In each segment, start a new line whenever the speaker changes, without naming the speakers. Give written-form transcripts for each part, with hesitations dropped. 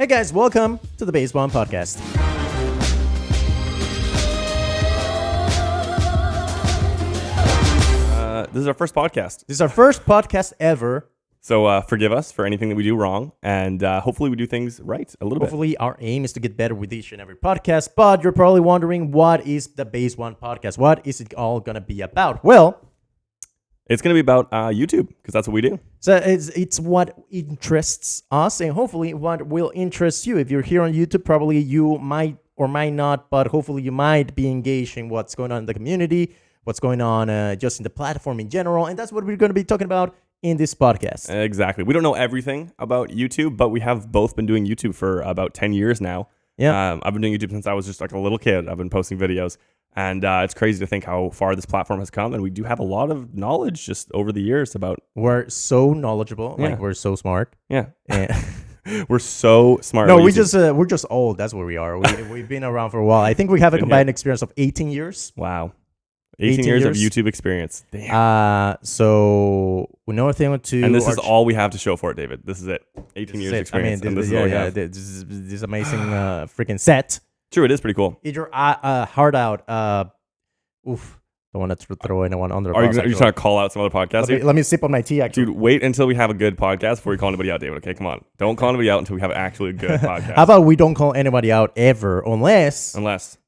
Hey guys, welcome to the Base1 Podcast.
This is our first podcast.
This is our first podcast ever.
So forgive us for anything that we do wrong, and hopefully we do things right a little bit.
Hopefully our aim is to get better with each and every podcast, but you're probably wondering, what is the Base1 Podcast? What is it all going to be about? Well,
it's going to be about YouTube, because that's what we do.
so it's what interests us, and hopefully what will interest you. If you're here on YouTube, probably you might or might not, but hopefully you might be engaged in what's going on in the community, what's going on just in the platform in general, and that's what we're going to be talking about in this podcast.
Exactly. We don't know everything about YouTube, but we have both been doing YouTube for about 10 years now.
Yeah.
I've been doing YouTube since I was just like a little kid. I've been posting videos, and it's crazy to think how far this platform has come, and we do have a lot of knowledge just over the years about...
We're so knowledgeable,
Yeah.
like we're so smart.
Yeah.
And
We're so smart.
no,
about
we
YouTube.
we're just old. That's what we are. We've been around for a while. I think we have a combined experience of 18 years.
Wow. 18 years of YouTube experience. Damn.
So we know a thing or two.
And this is all we have to show for it, David. This is it. 18 years experience.
I mean,
and this is all we have.
this amazing freaking set.
True, it is pretty cool.
Eat your heart out. Oof. Don't want to throw anyone under the
Are
bus.
you trying to call out some other podcasts?
Let me sip on my tea, actually.
Dude, wait until we have a good podcast before you call anybody out, David. Okay, come on. Don't call anybody out until we have actually a good podcast.
How about we don't call anybody out ever unless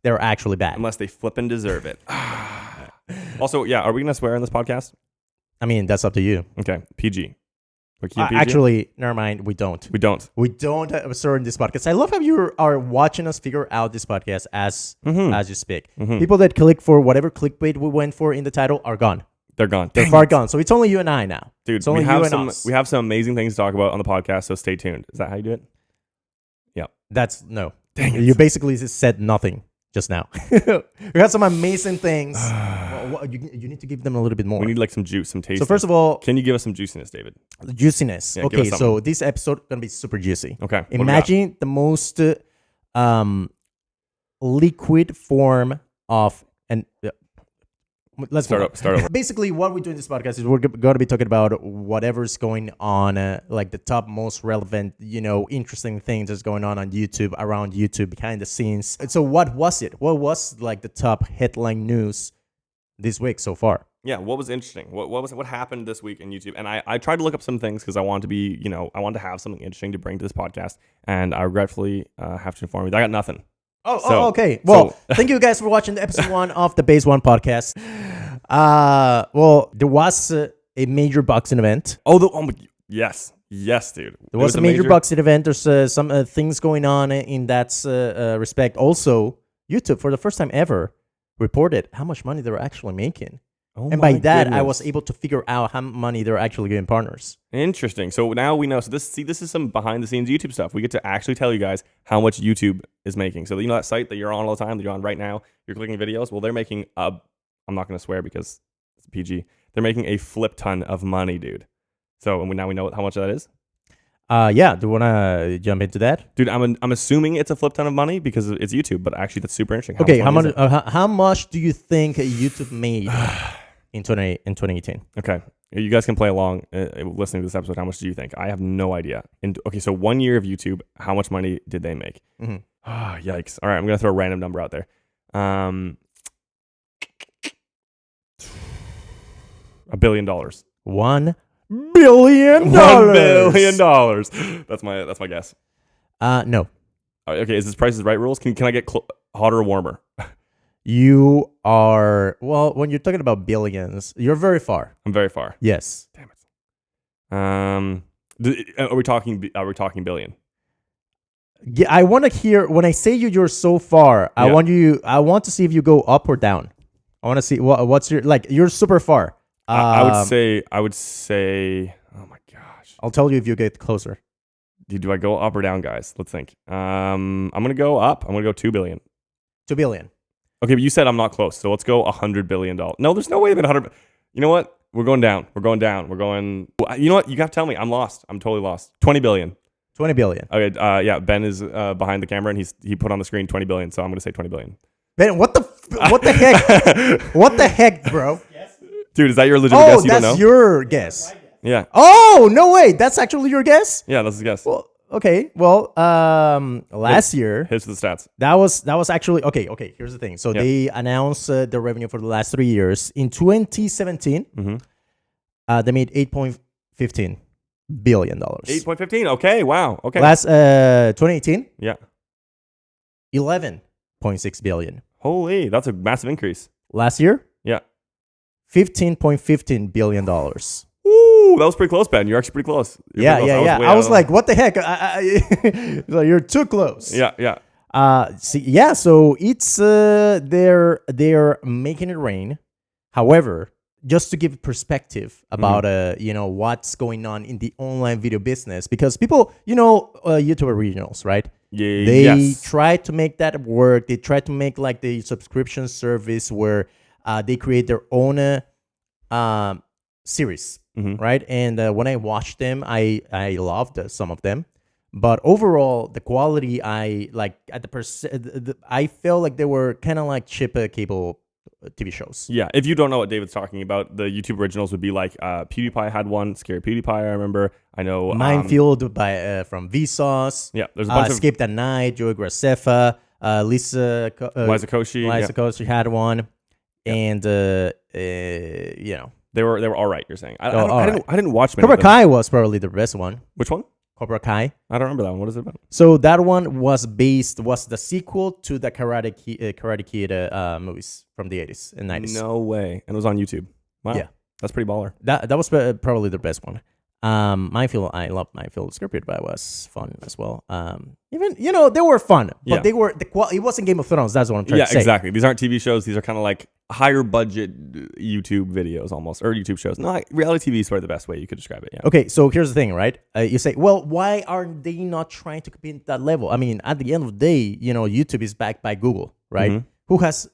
they're actually bad?
Unless they flip and deserve it. Also, yeah, are we going to swear in this podcast?
I mean, that's up to you.
Okay, PG. We're keeping PG?
Actually, never mind. We don't.
We don't.
We don't swear in this podcast. I love how you are watching us figure out this podcast as you speak.
Mm-hmm.
People that click for whatever clickbait we went for in the title are gone.
They're gone.
They're far gone. So it's only you and I now.
Dude,
it's only
we have
you and
some
us.
we have some amazing things to talk about on the podcast, so stay tuned. Is that how you do it? Yeah.
That's no.
Dang it.
You basically just said nothing just now. We had some amazing things. Well, you need to give them a little bit more.
We need like some juice, some taste.
So first of all,
can you give us some juiciness, David?
juiciness.
Yeah, give
Okay,
us
so this episode gonna be super juicy.
Okay. what do we got?
Imagine the most liquid form of an. Let's
Start over.
Basically, what we do in this podcast is we're going to be talking about whatever's going on, like the top most relevant, interesting things that's going on YouTube, around YouTube, behind the scenes. So what was it? What was like the top headline news this week so far?
Yeah, what was interesting? What happened this week in YouTube? And I tried to look up some things because I wanted to be, I wanted to have something interesting to bring to this podcast. And I regretfully have to inform you that I got nothing.
Okay. Well, thank you guys for watching the episode 1 of the Base1 Podcast. Well, there was a major boxing event.
Yes, dude.
There was a major boxing event. There's some things going on in that respect. Also, YouTube, for the first time ever, reported how much money they're actually making. And by that, I was able to figure out how much money they're actually giving partners.
Interesting. So now we know. So this is some behind the scenes YouTube stuff. We get to actually tell you guys how much YouTube is making. So that site that you're on all the time, that you're on right now, you're clicking videos. Well, they're making I'm not going to swear because it's PG. They're making a flip ton of money, dude. So now we know how much that is.
Yeah. Do you want to jump into that?
Dude, I'm assuming it's a flip ton of money because it's YouTube, but actually that's super interesting.
How much do you think YouTube made in 2018?
Okay. You guys can play along listening to this episode. How much do you think? I have no idea. So 1 year of YouTube, how much money did they make?
Mm-hmm.
Yikes. All right, I'm going to throw a random number out there. $1 billion.
$1 billion.
$1 billion. That's my guess.
No.
Okay, is this Price is Right rules? Can I get hotter or warmer?
You are, well, when you're talking about billions, you're very far.
I'm very far.
Yes.
Damn it. Are we talking billion?
Yeah, I want to hear when I say you're so far. Yeah. I want to see if you go up or down. I want to see what's your, like, you're super far.
I would say. Oh my gosh.
I'll tell you if you get closer.
Do I go up or down, guys? Let's think. I'm gonna go up. I'm gonna go 2 billion.
2 billion.
Okay, but you said I'm not close, so let's go $100 billion. No, there's no way that 100. You know what? We're going down. We're going. You know what? You have to tell me. I'm lost. I'm totally lost. 20 billion.
20 billion.
Okay. Yeah. Ben is behind the camera, and he put on the screen 20 billion. So I'm gonna say 20 billion.
Ben, what the heck? What the heck, bro?
Dude, is that your legitimate guess? You don't know?
That's your guess.
Yeah.
Oh, no way. That's actually your guess?
Yeah, that's his guess.
Well, okay. Well, last year
Here's the stats.
that was actually okay. Okay, here's the thing. So
Yep.
they announced the revenue for the last 3 years. In 2017, they made $8.15 billion.
8.15. Okay. Wow. Okay.
Last 2018,
yeah.
11.6 billion.
Holy, that's a massive increase.
Last year,
Yeah.
$15.15 billion.
Ooh, that was pretty close, Ben. You're actually pretty close.
Yeah. I was like, what the heck? Like, you're too close.
Yeah.
So it's they're making it rain. However, just to give perspective about what's going on in the online video business, because people, YouTube originals, right?
Yeah.
They try to make that work. They try to make like the subscription service where they create their own series, right? And when I watched them, I loved some of them, but overall the quality I like at I felt like they were kind of like cheap cable TV shows.
Yeah, if you don't know what David's talking about, the YouTube originals would be like PewDiePie had one, Scary PewDiePie, I remember. I know
Minefield by from Vsauce.
Yeah, there's a bunch of
Escape that Night, Joey Graceffa, Liza
Koshi.
Liza Koshi had one, and
they were all right. You're saying I didn't watch many
Cobra
of them.
Kai was probably the best one.
Which one?
Cobra Kai.
I don't remember that one. What is it about?
So that one was the sequel to the Karate Kid movies from the 80s and 90s.
No way. And it was on YouTube. Wow.
Yeah.
That's pretty baller.
That was probably the best one. Minefield, I love Minefield. Scripted by was fun as well. Even they were fun, but they were it wasn't Game of Thrones. That's what I'm trying to say.
Yeah, exactly. These aren't TV shows. These are kind of like higher budget YouTube videos almost, or YouTube shows. No, reality TV is probably the best way you could describe it. Yeah.
Okay, so here's the thing, right? You say, well, why are they not trying to compete at that level? I mean, at the end of the day, YouTube is backed by Google, right? Who has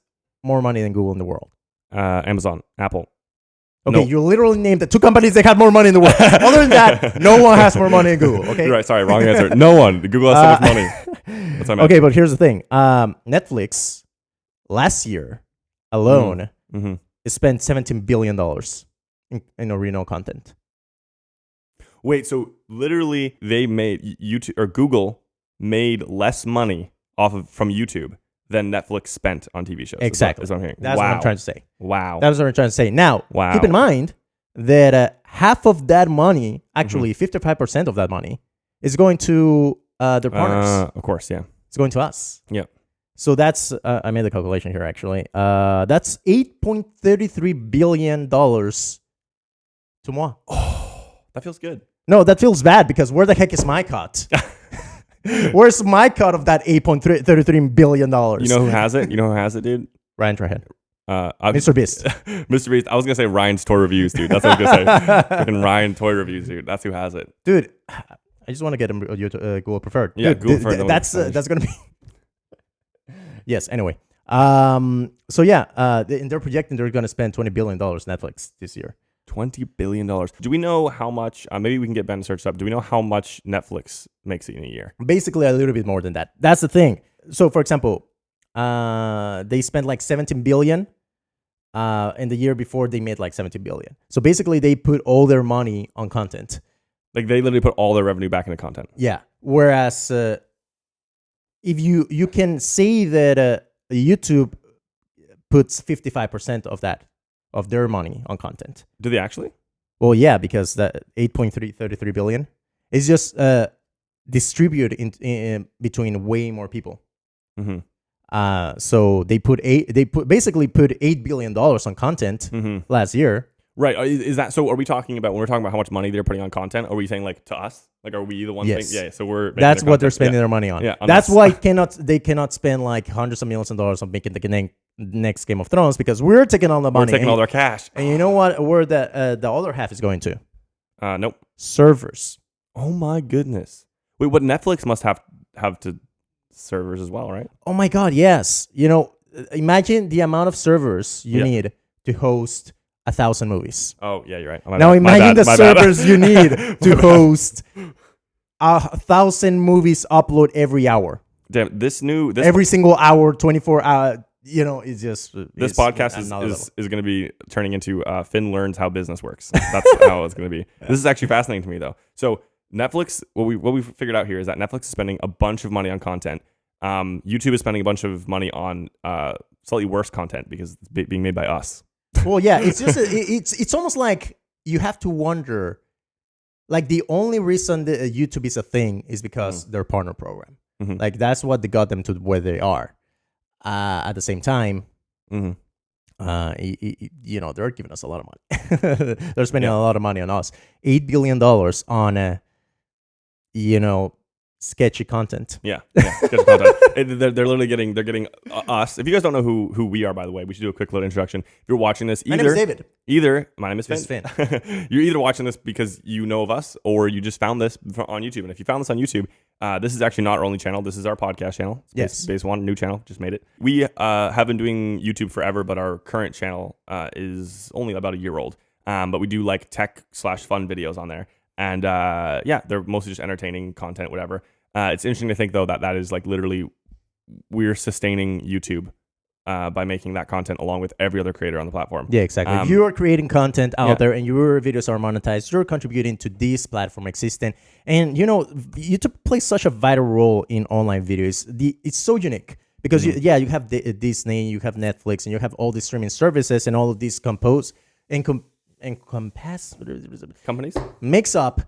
more money than Google in the world?
Amazon, Apple.
Okay, you literally named the two companies that had more money in the world. Other than that, no one has more money than Google. Okay,
You're right. Sorry, wrong answer. No one. Google has so much money. That's what I meant.
Okay, but here's the thing. Netflix last year alone spent $17 billion in original content.
Wait, so literally they made YouTube or Google made less money from YouTube than Netflix spent on TV shows.
Exactly.
That's what I'm hearing.
That's what I'm trying to say.
Wow.
That's what I'm trying to say. Now, keep in mind that half of that money, actually 55% of that money, is going to their partners.
Of course, yeah.
It's going to us.
Yeah.
So that's, I made the calculation here actually. That's $8.33 billion to moi.
Oh, that feels good.
No, that feels bad because where the heck is my cut? Where's my cut of that $8.33 billion?
You know who has it? Dude?
Ryan Trahan.
Mr.
Beast.
Mr. Beast. I was going to say Ryan's Toy Reviews, dude. That's what I was going to say. Freaking Ryan Toy Reviews, dude. That's who has it.
Dude, I just want to get him Google Preferred.
Yeah,
dude,
Google Preferred.
That's going to be... Yes, anyway. So yeah, they're projecting they're going to spend $20 billion Netflix this year.
$20 billion. Do we know how much, maybe we can get Ben to search up. Do we know how much Netflix makes in a year?
Basically, a little bit more than that. That's the thing. So, for example, they spent like $17 billion. And the year before, they made like $17 billion. So basically, they put all their money on content.
Like they literally put all their revenue back into content.
Yeah. Whereas, if you can say that YouTube puts 55% of their money on content.
Do they actually?
Well, yeah, because that 8.33 billion is just distributed in between way more people. So they basically put $8 billion on content last year.
Right. Is that so? Are we talking about when we're talking about how much money they're putting on content? Are we saying like to us? Like, are we the ones?
Yes.
Yeah. So
that's what they're spending their money on.
Yeah.
That's why they cannot spend like hundreds of millions of dollars on making the next Game of Thrones because we're taking all the money.
We're taking all their cash.
And you know what? Where the other half is going to?
Nope.
Servers.
Oh my goodness. Wait, what Netflix must have to servers as well, right?
Oh my God, yes. Imagine the amount of servers you need to host 1,000 movies.
Oh yeah, you're right.
Now imagine the servers you need to host 1,000 movies upload every hour.
Damn, this
every single hour, 24 hour. It's just
this podcast is going to be turning into Finn learns how business works. That's how it's going to be. This is actually fascinating to me though. So Netflix, what we figured out here is that Netflix is spending a bunch of money on content. YouTube is spending a bunch of money on slightly worse content because it's being made by us.
Well, yeah, it's just it's almost like you have to wonder. Like the only reason that YouTube is a thing is because their partner program.
Mm-hmm.
Like that's what got them to where they are. At the same time,
Mm-hmm.
they're giving us a lot of money. They're spending a lot of money on us. $8 billion on sketchy content.
Yeah, sketchy content. They're literally getting us. If you guys don't know who we are, by the way, we should do a quick little introduction. If you're watching this,
My name is David.
My name is Finn.
This is Finn.
You're either watching this because you know of us, or you just found this on YouTube. And if you found this on YouTube, this is actually not our only channel. This is our podcast channel. It's Base1, new channel, just made it. We have been doing YouTube forever, but our current channel is only about a year old. But we do like tech/fun videos on there. And they're mostly just entertaining content, whatever. It's interesting to think, though, that is like literally we're sustaining YouTube by making that content along with every other creator on the platform.
Yeah, exactly. If you are creating content out there and your videos are monetized, you're contributing to this platform existing. And, YouTube plays such a vital role in online videos. It's so unique because, you have Disney, you have Netflix, and you have all these streaming services and all of these companies mix up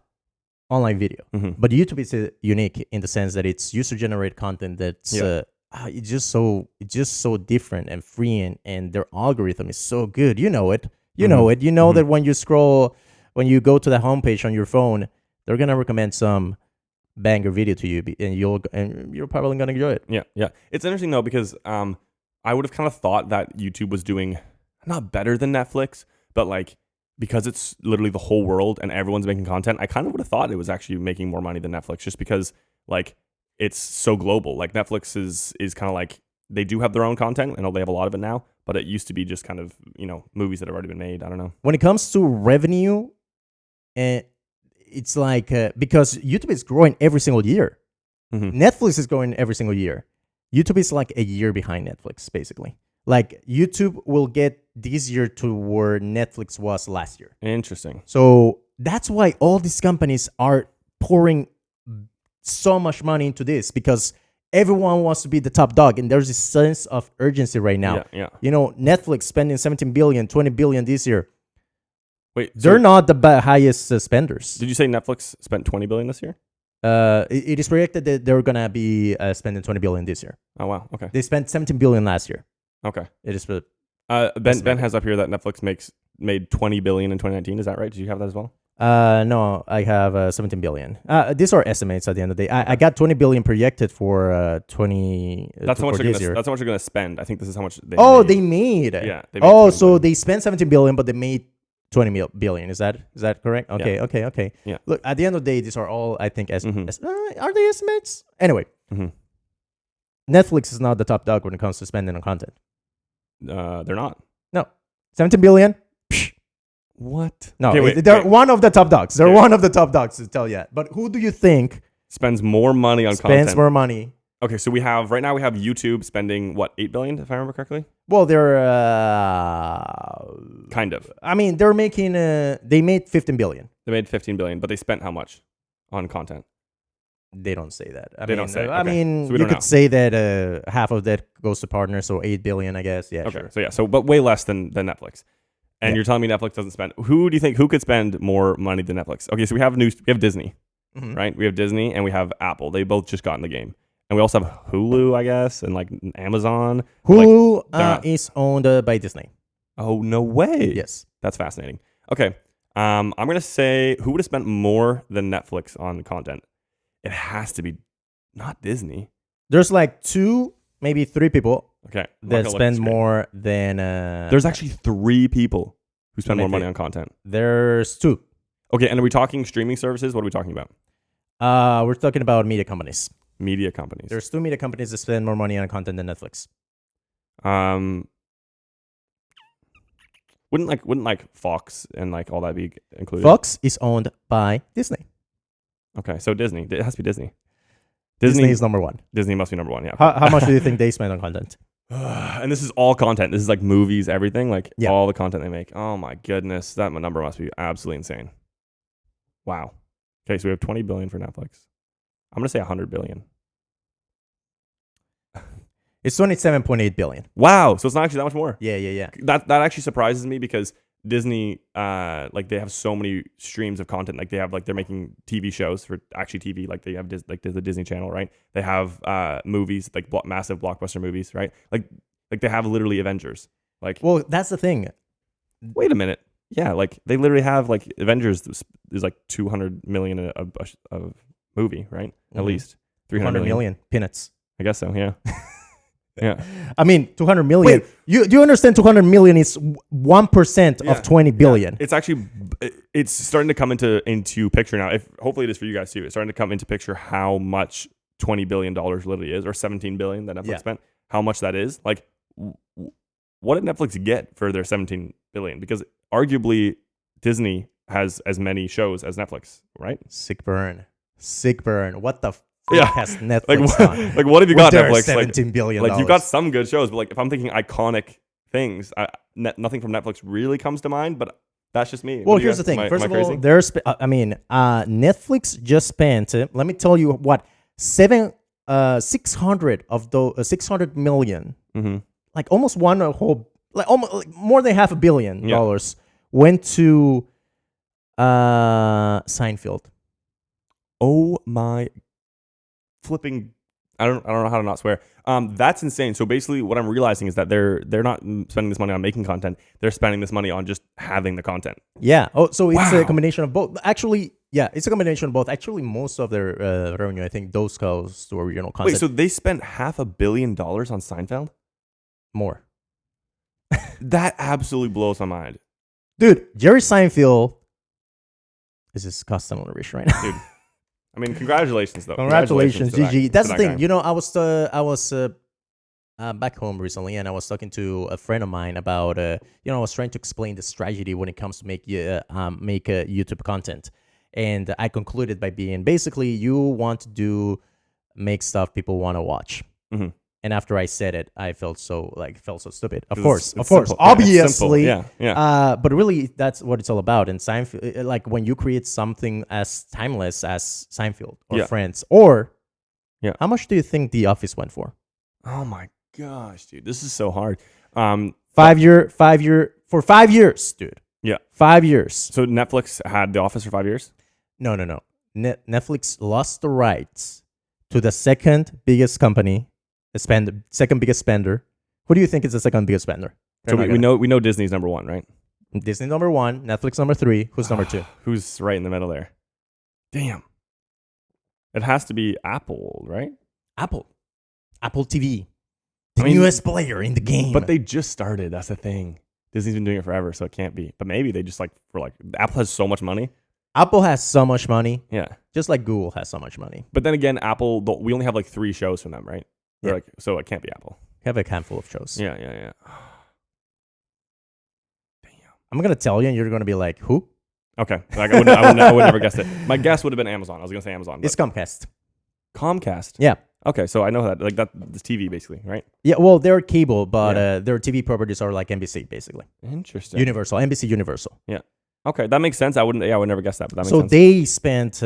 online video. But YouTube is unique in the sense that it's user-generated content that's it's just so different and free, and their algorithm is so good. You know it. You know that when you go to the homepage on your phone, they're gonna recommend some banger video to you, and you're probably gonna enjoy it.
Yeah. It's interesting though because I would have kind of thought that YouTube was doing not better than Netflix, but like, because it's literally the whole world and everyone's making content, I kind of would have thought it was actually making more money than Netflix, just because like it's so global. Like Netflix is kind of like, they do have their own content. I know they have a lot of it now, but it used to be just kind of, movies that have already been made. I don't know.
When it comes to revenue, it's like, because YouTube is growing every single year. Netflix is growing every single year. YouTube is like a year behind Netflix, basically. Like YouTube will get this year to where Netflix was last year.
Interesting.
So that's why all these companies are pouring so much money into this, because everyone wants to be the top dog, and there's this sense of urgency right now.
Yeah.
Netflix spending 17 billion, 20 billion this year.
Wait,
they're not the highest spenders.
Did you say Netflix spent 20 billion this year?
It is projected that they're gonna be spending 20 billion this year.
Oh wow, okay.
They spent 17 billion last year.
Okay.
It is.
Ben has up here that Netflix made 20 billion in 2019. Is that right? Did you have that as well?
No, I have 17 billion. These are estimates at the end of the day. I got 20 billion projected for 20.
That's how much they're going to spend. I think this is how much they
made.
They
made.
Yeah. They
made so they spent 17 billion, but they made 20 billion. Is that correct? Okay,
yeah.
Okay.
Yeah.
Look, at the end of the day, these are all, I think, are they estimates? Anyway, Netflix is not the top dog when it comes to spending on content.
They're not.
No. 17 billion? Psh.
What?
No, they're one of the top dogs. They're one of the top dogs, to tell you. But who do you think
spends more money on content?
Spends more money.
Okay, so right now we have YouTube spending, what, 8 billion, if I remember correctly?
Well, they're...
kind of.
I mean, they're making... they made 15 billion.
They made 15 billion, but they spent how much on content?
They don't say that.
They don't say. Okay.
I mean,
so
you could say that half of that goes to partners, so 8 billion, I guess. Yeah,
okay.
Sure.
So but way less than Netflix. And you're telling me Netflix doesn't spend. Who do you think could spend more money than Netflix? Okay, so we have Disney, right? We have Disney and we have Apple. They both just got in the game. And we also have Hulu, I guess, and like Amazon.
Hulu is owned by Disney.
Oh, no way.
Yes.
That's fascinating. Okay. I'm going to say, who would have spent more than Netflix on content? It has to be not Disney.
There's like 2, maybe 3 people that spend more than...
There's actually 3 people who spend more money on content.
There's 2.
Okay, and are we talking streaming services? What are we talking about?
We're talking about media companies.
Media companies.
There's 2 media companies that spend more money on content than Netflix.
Wouldn't like Fox and like all that be included?
Fox is owned by Disney.
Okay, so Disney. It has to be Disney.
Disney is number 1.
Disney must be number 1, yeah.
How much do you think they spend on content?
And this is all content. This is like movies, everything, like all the content they make. Oh my goodness, that number must be absolutely insane. Wow. Okay, so we have 20 billion for Netflix. I'm gonna say 100 billion.
It's 27.8 billion.
Wow, so it's not actually that much more.
Yeah.
That actually surprises me because Disney, like they have so many streams of content. Like they have they're making TV shows for actually TV. Like they have the Disney Channel, right? They have movies like massive blockbuster movies, right? Like they have literally Avengers. Like,
well, that's the thing.
Wait a minute. Yeah, like they literally have like Avengers is like 200 million a movie, right? At least 300
million peanuts.
I guess so. Yeah. Yeah.
I mean, 200 million. Do you understand 200 million is 1% of 20 billion?
Yeah. It's actually, it's starting to come into picture now. Hopefully it is for you guys too. It's starting to come into picture how much $20 billion literally is, or 17 billion that Netflix spent, how much that is. Like, what did Netflix get for their 17 billion? Because arguably Disney has as many shows as Netflix, right?
Sick burn. What the has
like,
Netflix done?
Like, what have you got, Netflix?
17 billion.
Like, you've got some good shows, but like, if I'm thinking iconic things, nothing from Netflix really comes to mind. But that's just me.
Well, here's the thing. First of all, Netflix just spent. Let me tell you what 600 of those 600 million, like almost almost more than $500 million went to Seinfeld.
Oh my flipping! I don't know how to not swear. That's insane. So basically, what I'm realizing is that they're not spending this money on making content. They're spending this money on just having the content.
Yeah. Oh, so it's a combination of both. Actually, yeah, it's a combination of both. Actually, most of their revenue, I think, those goes to original content.
Wait, so they spent $500 million on Seinfeld?
More.
That absolutely blows my mind,
dude. Jerry Seinfeld is disgustingly rich right now,
dude. I mean, congratulations though.
Congratulations, GG. That's the thing. Guy. You know, I was back home recently, and I was talking to a friend of mine about I was trying to explain the strategy when it comes to make YouTube content, and I concluded by being basically you want to make stuff people want to watch. Mm-hmm. And after I said it, I felt so stupid. Of course,
simple.
Obviously,
yeah.
But really, that's what it's all about. And Seinfeld, like when you create something as timeless as Seinfeld or Friends, or how much do you think The Office went for?
Oh my gosh, dude, this is so hard.
5 year for 5 years, dude.
Yeah,
5 years.
So Netflix had The Office for 5 years?
No. Netflix lost the rights to the second biggest company. Second biggest spender. Who do you think is the second biggest spender?
So we know Disney's number one, right?
Disney number one, Netflix number three. Who's number two?
Who's right in the middle there? Damn. It has to be Apple, right?
Apple TV. The newest player in the game.
But they just started. That's the thing. Disney's been doing it forever, so it can't be. But maybe they just Apple has so much money.
Apple has so much money.
Yeah.
Just like Google has so much money.
But then again, Apple, we only have 3 shows from them, right? Yeah. So it can't be Apple.
We have a handful of shows.
Yeah.
Damn. I'm going to tell you, and you're going to be like, who?
Okay. I would never guess it. My guess would have been Amazon. I was going to say Amazon.
It's Comcast.
Comcast?
Yeah.
Okay, so I know that. That's TV, basically, right?
Yeah, well, they're cable, but their TV properties are like NBC, basically.
Interesting.
NBC Universal.
Yeah. Okay, that makes sense. I would never guess that, but that makes sense.
So they spent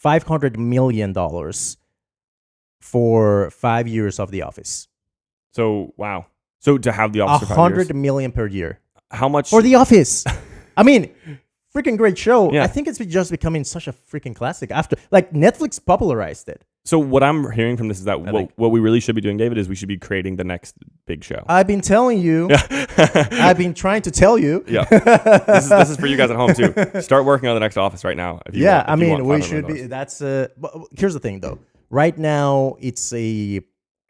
$500 million for 5 years of The Office.
So, wow. So to have The Office for 5 years.
$100 million per year.
How much?
For The Office. I mean, freaking great show.
Yeah.
I think it's just becoming such a freaking classic after, Netflix popularized it.
So what I'm hearing from this is that what we really should be doing, David, is we should be creating the next big show.
I've been telling you. I've been trying to tell you.
Yeah. This is for you guys at home too. Start working on the next Office right now.
We should be. That's but here's the thing though. Right now, it's a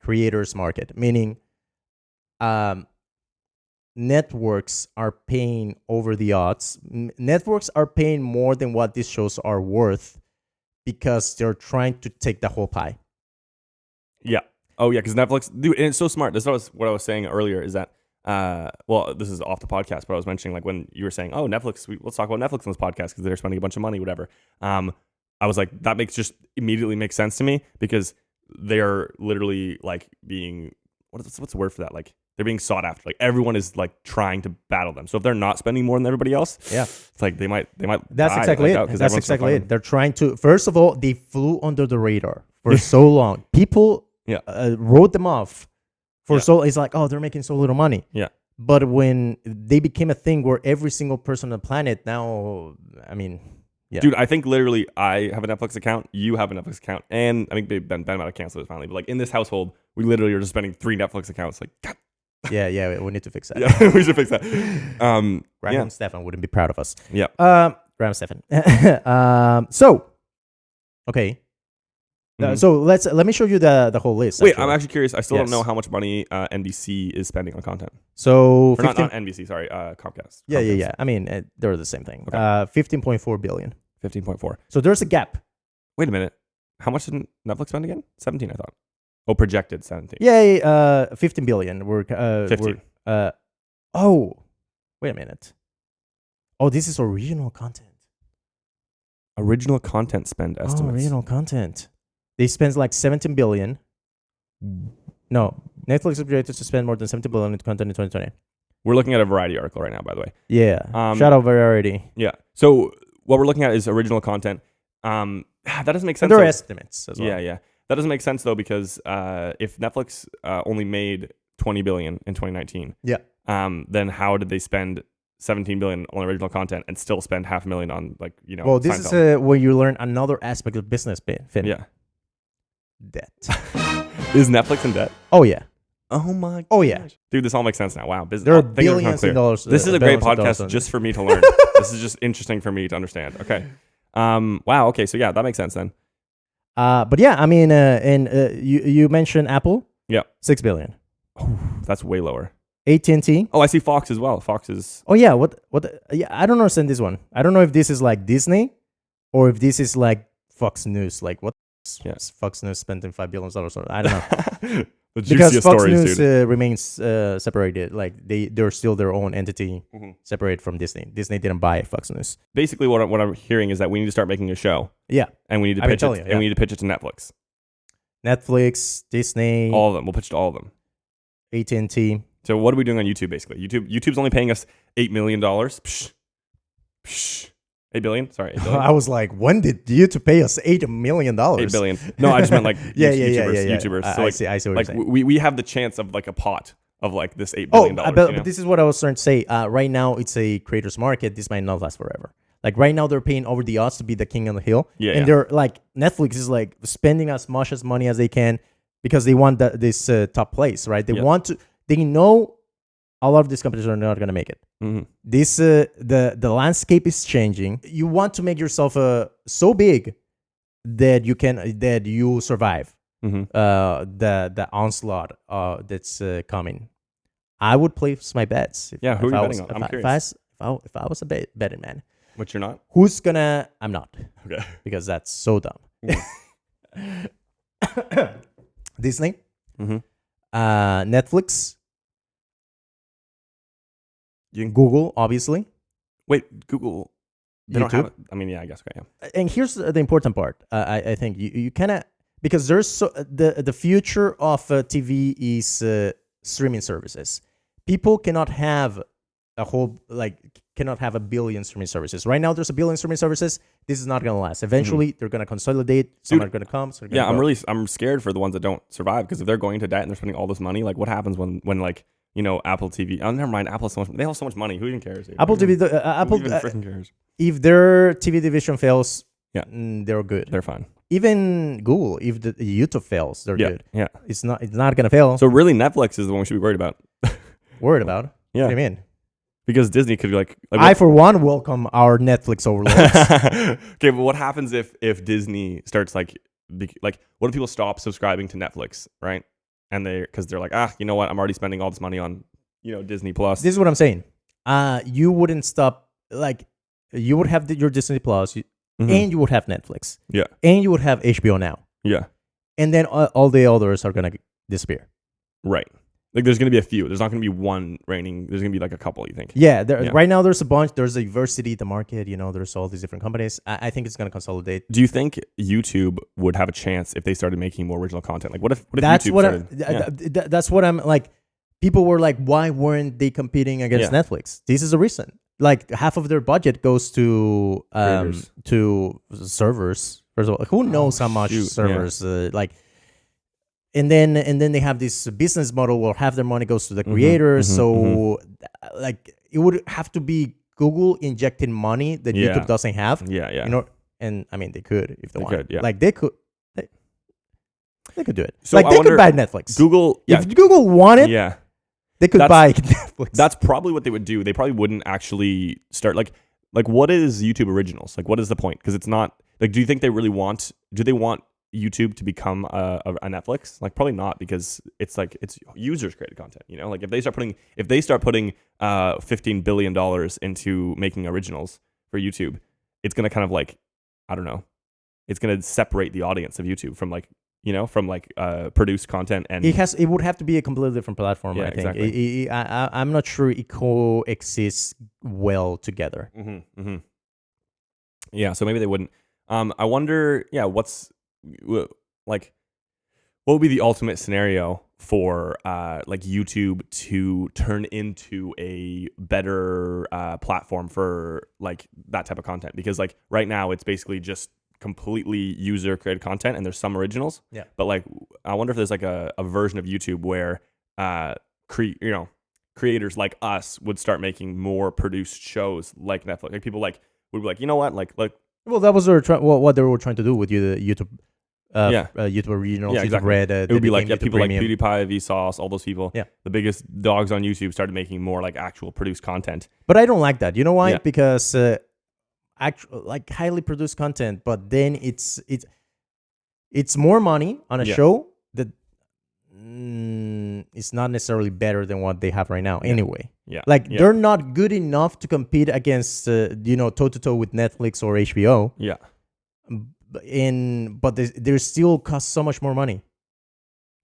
creators market, meaning networks are paying over the odds. Networks are paying more than what these shows are worth because they're trying to take the whole pie.
Yeah. Oh, yeah, because Netflix, dude, and it's so smart. This is what I was saying earlier is that, this is off the podcast, but I was mentioning when you were saying, oh, Netflix, let's talk about Netflix on this podcast because they're spending a bunch of money, whatever. I was like, that immediately makes sense to me because they are literally being, what's the word for that? They're being sought after. Like everyone is like trying to battle them. So if they're not spending more than everybody else, it's like they might.
That's
die
exactly
like
it. That's exactly it. They're trying to. First of all, they flew under the radar for so long. People wrote them off for so. It's like, oh, they're making so little money.
Yeah.
But when they became a thing where every single person on the planet now, I mean,
dude, I think literally I have a Netflix account, you have a Netflix account, and I think Ben might have canceled it finally. But like in this household, we literally are just spending 3 Netflix accounts. Like, God.
Yeah, we need to fix that.
Yeah, we should fix that.
Graham Stefan wouldn't be proud of us.
Yeah.
Graham Stefan. So, okay. So let me show you the whole list.
Wait, I'm actually curious. I still don't know how much money NBC is spending on content.
So
not NBC, sorry, Comcast.
Yeah. I mean, they're the same thing. Okay. 15.4 billion.
15.4.
So there's a gap.
Wait a minute. How much did Netflix spend again? 17, I thought. Oh, projected 17.
Yeah, 15 billion.
15.
Oh, wait a minute. Oh, this is original content.
Original content spend estimates.
Oh, original content. They spend like 17 billion. No, Netflix is projected to spend more than 17 billion in content in 2020.
We're looking at a Variety article right now, by the way.
Yeah. Shout out Variety.
Yeah. So what we're looking at is original content. That doesn't make sense.
And there are estimates as well.
Yeah. That doesn't make sense though, because if Netflix only made 20 billion in 2019, then how did they spend 17 billion on original content and still spend $500,000 on
Well, this is where you learn another aspect of business, Finn.
Yeah.
Debt.
Is Netflix in debt?
Oh yeah.
Oh my.
Oh yeah.
Dude, this all makes sense now. Wow. Business.
There are billions of dollars.
This is a great podcast just for me to learn. This is just interesting for me to understand. Okay. Wow. Okay. So yeah, that makes sense then.
But yeah, I mean, you mentioned Apple.
Yeah.
6 billion.
Oh, that's way lower.
AT&T.
Oh, I see Fox as well. Fox is.
Oh yeah. What? Yeah, I don't understand this one. I don't know if this is like Disney, or if this is like Fox News. Like what?
Yes.
Fox News spending $5 billion. I don't know.
Because
Fox
stories,
News remains separated. Like they're still their own entity, separate from Disney. Disney didn't buy Fox News.
Basically, what I'm hearing is that we need to start making a show.
Yeah.
And we need to pitch it. And we need to pitch it to Netflix.
Netflix, Disney,
all of them. We'll pitch to all of them.
AT&T.
So what are we doing on YouTube? Basically, YouTube's only paying us $8 million. Psh. 8 billion? Sorry, 8 billion.
I was like, when did YouTube pay us $8 million? 8
billion. No, I just meant like YouTubers. So
I see what you're saying.
We have the chance of like a pot of like this $8 billion.
But this is what I was trying to say. Right now, it's a creator's market. This might not last forever. Like right now, they're paying over the odds to be the king on the hill. And they're like, Netflix is like spending as much as money as they can because they want this top place, right? They want to, they know a lot of these companies are not going to make it. This the landscape is changing. You want to make yourself so big that you survive the onslaught that's coming. I would place my bets.
Who are you betting on? I'm curious.
If I was a betting man.
Which you're not?
Who's gonna? I'm not.
Okay.
Because that's so dumb. Disney, Netflix. Google, obviously.
Wait, Google. They
YouTube?
don't have it. I mean, yeah, I guess. Okay, yeah.
And here's the important part. I think you kind of, because there's the future of TV is streaming services. People cannot have a billion streaming services. Right now, there's a billion streaming services. This is not going to last. Eventually, they're going to consolidate. Some are going to come.
I'm scared for the ones that don't survive, because if they're going to debt and they're spending all this money, like what happens when like, you know, Apple TV. Oh, never mind. Apple has so much. They have so much money. Who even cares?
Apple TV. Apple
even freaking cares.
If their TV division fails, they're good.
They're fine.
Even Google, if the YouTube fails, they're good.
Yeah.
It's not gonna fail.
So really, Netflix is the one we should be worried about.
Worried about?
Yeah.
What do you mean?
Because Disney could like
I for one welcome our Netflix overlords.
Okay, but what happens if Disney starts like what if people stop subscribing to Netflix, right? And because they're like, you know what? I'm already spending all this money on, you know, Disney Plus.
This is what I'm saying. You wouldn't stop. Like, you would have your Disney Plus, and you would have Netflix.
Yeah.
And you would have HBO Now.
Yeah.
And then all the others are gonna disappear.
Right. Like, there's gonna be a few. There's not gonna be one reigning. There's gonna be like a couple. You think?
Yeah. Right now, there's a bunch. There's a diversity in the market. You know, there's all these different companies. I think it's gonna consolidate.
Do you think YouTube would have a chance if they started making more original content? Like, what if
That's
YouTube
what
started?
that's what I'm like. people were like, why weren't they competing against Netflix? This is the reason. Like half of their budget goes to servers. First of all, who knows how much servers like. And then they have this business model where half their money goes to the creators. Like it would have to be Google injecting money that YouTube doesn't have.
Yeah.
You know, and I mean they could if they wanted.
Could,
like they could do it.
So
like they could buy Netflix.
Google,
if Google wanted, they could buy Netflix.
That's probably what they would do. They probably wouldn't actually start like what is YouTube Originals? Like what is the point? Because it's not like. Do you think they really want? Do they want YouTube to become a Netflix? Like probably not, because it's like it's users created content, you know. Like if they start putting $15 billion into making originals for YouTube, it's gonna kind of like, I don't know, it's gonna separate the audience of YouTube from like, you know, from like produced content. And
it would have to be a completely different platform. I think
exactly.
I'm not sure it coexists well together.
Yeah, so maybe they wouldn't. I wonder, what's like, what would be the ultimate scenario for like YouTube to turn into a better platform for like that type of content? Because like right now it's basically just completely user created content, and there's some originals. Yeah. But like, I wonder if there's like a version of YouTube where creators like us would start making more produced shows like Netflix. Like people like would be like, you know what, like.
Well, that was what they were trying to do with the YouTube. YouTube originals,
exactly.
Red.
It would be like people premium. Like PewDiePie, Vsauce, all those people. Yeah, the biggest dogs on YouTube started making more like actual produced content.
But I don't like that. You know why? Yeah. Because like highly produced content, but then it's more money on a show that is not necessarily better than what they have right now. Anyway, they're not good enough to compete against toe to toe with Netflix or HBO.
Yeah.
But they still cost so much more money.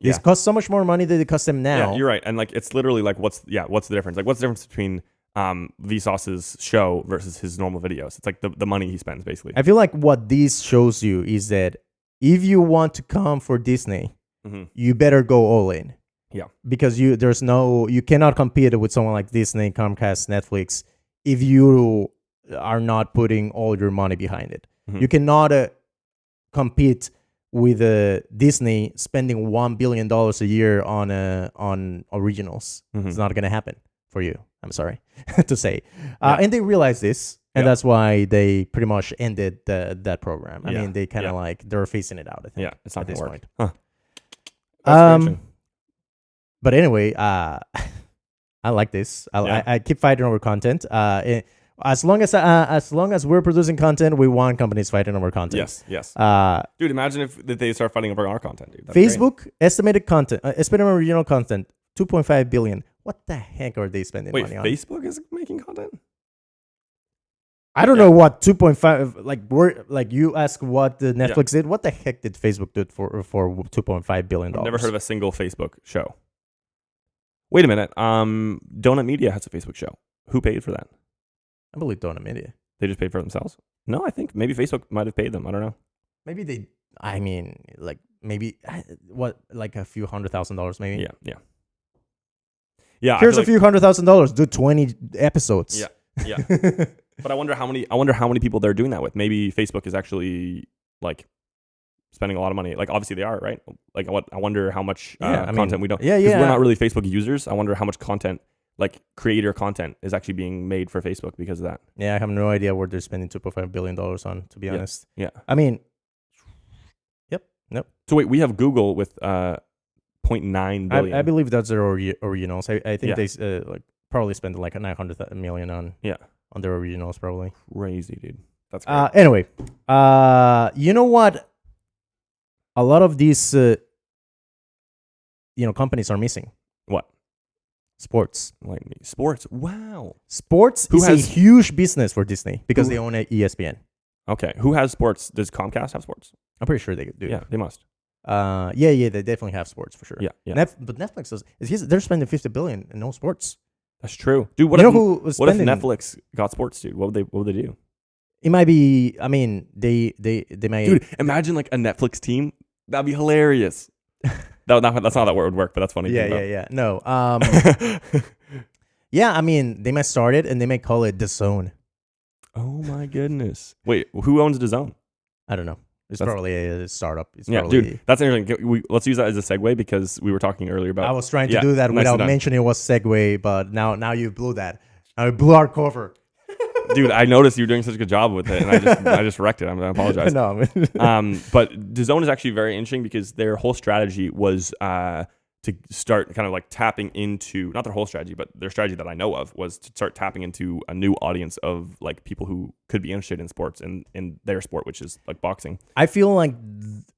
They cost so much more money than they cost them now.
Yeah, you're right. And like it's literally like what's the difference? Like what's the difference between Vsauce's show versus his normal videos? It's like the money he spends basically.
I feel like what this shows you is that if you want to come for Disney, you better go all in.
Yeah. Because
you cannot compete with someone like Disney, Comcast, Netflix if you are not putting all your money behind it. You cannot compete with Disney spending $1 billion a year on originals. It's not going to happen for you. I'm sorry to say. And they realize this, and that's why they pretty much ended that program. I mean, they kind of like they're phasing it out, I think.
Yeah, it's not
at this
work.
point.
Huh.
But anyway, I like this. I keep fighting over content. As long as we're producing content, we want companies fighting over content.
Yes. Dude, imagine if they start fighting over our content, dude. That'd
Facebook estimated original content, 2.5 billion. What the heck are they spending money on?
Wait, Facebook is making content?
I don't know what 2.5 like you ask what the Netflix did. What the heck did Facebook do for 2.5 billion?
I've never heard of a single Facebook show. Wait a minute. Donut Media has a Facebook show. Who paid for that?
I believe Donut Media.
They just paid for it themselves? No, I think maybe Facebook might have paid them. I don't know.
Maybe they. I mean, like maybe like a few $100,000 maybe.
Yeah.
Here's a few $100,000. Do 20 episodes.
Yeah. But I wonder how many people they're doing that with. Maybe Facebook is actually like spending a lot of money. Like obviously they are, right? Like I wonder how much content we don't.
Yeah.
We're not really Facebook users. I wonder how much content, like creator content, is actually being made for Facebook because of that.
Yeah, I have no idea what they're spending $2.5 billion on, to be honest.
Yeah.
I mean, Yep.
So wait, we have Google with 0.9 billion.
I believe that's their originals. I think they like probably spent like $900 million on their originals probably.
Crazy, dude. That's great.
Anyway, you know what? A lot of these companies are missing.
What?
Sports.
Like me. Sports. Wow.
Sports is a huge business for Disney because they own ESPN.
Okay. Who has sports? Does Comcast have sports?
I'm pretty sure they do.
Yeah, they must.
They definitely have sports for sure.
Yeah.
But Netflix they're spending $50 billion and no sports.
That's true, dude. What if Netflix got sports, dude? What would they do?
It might be. I mean, they might.
Dude, imagine like a Netflix team. That'd be hilarious. That's not how that word would work, but that's funny.
Yeah. No. Yeah, I mean, they might start it and they might call it DAZN.
Oh my goodness. Wait, who owns DAZN?
I don't know. It's probably a startup.
Dude, that's interesting. Let's use that as a segue because we were talking earlier about.
I was trying to do that without mentioning it was segue, but now you blew that. Now you blew our cover.
Dude, I noticed you were doing such a good job with it, and I just wrecked it. I apologize.
No,
but DAZN is actually very interesting because their whole strategy was to start kind of like tapping into, not their whole strategy, but their strategy that I know of was to start tapping into a new audience of like people who could be interested in sports and in their sport, which is like boxing.
I feel like